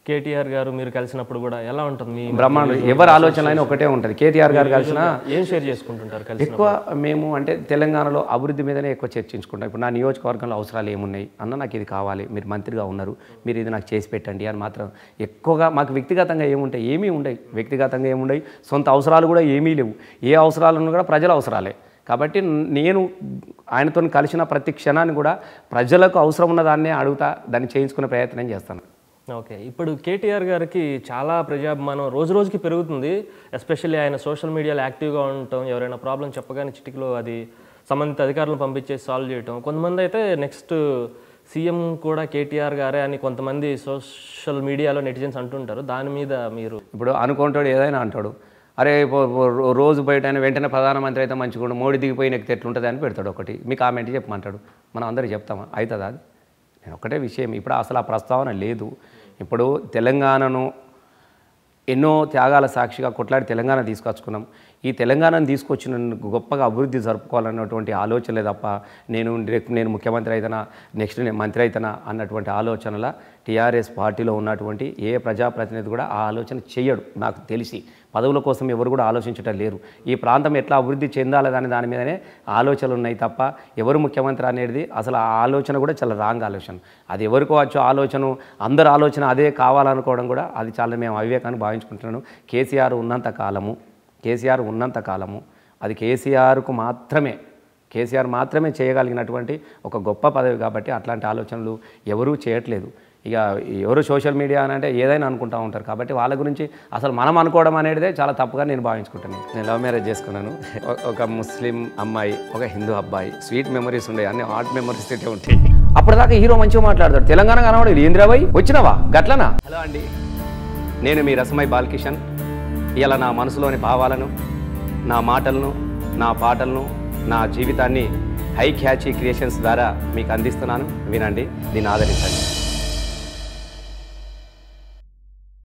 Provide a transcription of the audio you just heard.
కేటీఆర్ గారు మీరు కలిసినప్పుడు కూడా ఎలా ఉంటుంది మీ బ్రహ్మాండం? ఎవరి ఆలోచన అయినా ఒకటే ఉంటుంది. కేటీఆర్ గారు కలిసిన ఏం షేర్ చేసుకుంటుంటారు కలిసి? ఎక్కువ మేము అంటే తెలంగాణలో అభివృద్ధి మీదనే ఎక్కువ చర్చించుకుంటాం. ఇప్పుడు నా నియోజకవర్గంలో అవసరాలు ఏమున్నాయి అన్న, నాకు ఇది కావాలి, మీరు మంత్రిగా ఉన్నారు, మీరు ఇది నాకు చేసి పెట్టండి అని మాత్రం ఎక్కువగా. మాకు వ్యక్తిగతంగా ఏముంటాయి? ఏమీ ఉండవు. వ్యక్తిగతంగా ఏముండవు, సొంత అవసరాలు కూడా ఏమీ లేవు. ఏ అవసరాలను కూడా ప్రజల అవసరాలే. కాబట్టి నేను ఆయనతో కలిసిన ప్రతి క్షణాన్ని కూడా ప్రజలకు అవసరం ఉన్న దాన్నే అడుగుతా, దాన్ని చేయించుకునే ప్రయత్నం చేస్తాను. ఓకే, ఇప్పుడు కేటీఆర్ గారికి చాలా ప్రజాభిమానం రోజు రోజుకి పెరుగుతుంది. ఎస్పెషల్లీ ఆయన సోషల్ మీడియాలో యాక్టివ్గా ఉండటం, ఎవరైనా ప్రాబ్లం చెప్పగానే చిటికలో అది సంబంధిత అధికారులను పంపించేసి సాల్వ్ చేయటం. కొంతమంది అయితే నెక్స్ట్ సీఎం కూడా కేటీఆర్ గారే అని కొంతమంది సోషల్ మీడియాలో నెటిజన్స్ అంటుంటారు. దాని మీద మీరు? ఇప్పుడు అనుకుంటాడు, ఏదైనా అంటాడు, అరే రోజు బయట ఆయన వెంటనే ప్రధానమంత్రి అయితే మంచిగా, మోడీ దిగిపోయిన ఎక్కితే ఎట్లుంటుంది అని పెడతాడు ఒకటి. మీ కామెంట్ చెప్పమంటాడు, మనం అందరూ చెప్తామా? అవుతుందా? అది నేను ఒకటే విషయం, ఇప్పుడు అసలు ఆ ప్రస్తావన లేదు. ఇప్పుడు తెలంగాణను ఎన్నో త్యాగాల సాక్షిగా కొట్లాడి తెలంగాణ తీసుకొచ్చుకున్నాం. ఈ తెలంగాణను తీసుకొచ్చిన గొప్పగా అభివృద్ధి జరుపుకోవాలన్నటువంటి ఆలోచనలే తప్ప నేను ముఖ్యమంత్రి అయితేనా, నెక్స్ట్ నేను మంత్రి అయితేనా అన్నటువంటి ఆలోచనల టీఆర్ఎస్ పార్టీలో ఉన్నటువంటి ఏ ప్రజాప్రతినిధి కూడా ఆ ఆలోచన చేయడు. నాకు తెలిసి పదవుల కోసం ఎవరు కూడా ఆలోచించటం లేరు. ఈ ప్రాంతం ఎట్లా అభివృద్ధి చెందాలని దాని మీదనే ఆలోచనలు ఉన్నాయి తప్ప ఎవరు ముఖ్యమంత్రి అనేది అసలు ఆ ఆలోచన కూడా చాలా రాంగ్ ఆలోచన. అది ఎవరికో వచ్చో ఆలోచన, అందరు ఆలోచన అదే కావాలనుకోవడం కూడా అది చాలా మేము అవివేకాన్ని భావించుకుంటున్నాను. కేసీఆర్ ఉన్నంత కాలము అది కేసీఆర్ మాత్రమే చేయగలిగినటువంటి ఒక గొప్ప పదవి. కాబట్టి అట్లాంటి ఆలోచనలు ఎవరూ చేయట్లేదు. ఇక ఎవరు సోషల్ మీడియా అని అంటే ఏదైనా అనుకుంటూ ఉంటారు. కాబట్టి వాళ్ళ గురించి అసలు మనం అనుకోవడం అనేది చాలా తప్పుగా నేను భావించుకుంటాను. నేను లవ్ మ్యారేజ్ చేసుకున్నాను. ఒక ముస్లిం అమ్మాయి, ఒక హిందూ అబ్బాయి. స్వీట్ మెమరీస్ ఉండే, అన్ని హాట్ మెమరీస్ అయితే ఉంటాయి. అప్పటిదాకా హీరో మంచిగా మాట్లాడతాడు, తెలంగాణ కనవాడు ఏంద్రాబాయ్ వచ్చినావా గట్లనా? హలో అండి, నేను మీ రసమై బాలకిషన్. ఇలా నా మనసులోని భావాలను, నా మాటలను, నా పాటలను, నా జీవితాన్ని హై క్యాచీ క్రియేషన్స్ ద్వారా మీకు అందిస్తున్నాను. వినండి, దీన్ని ఆదరించండి.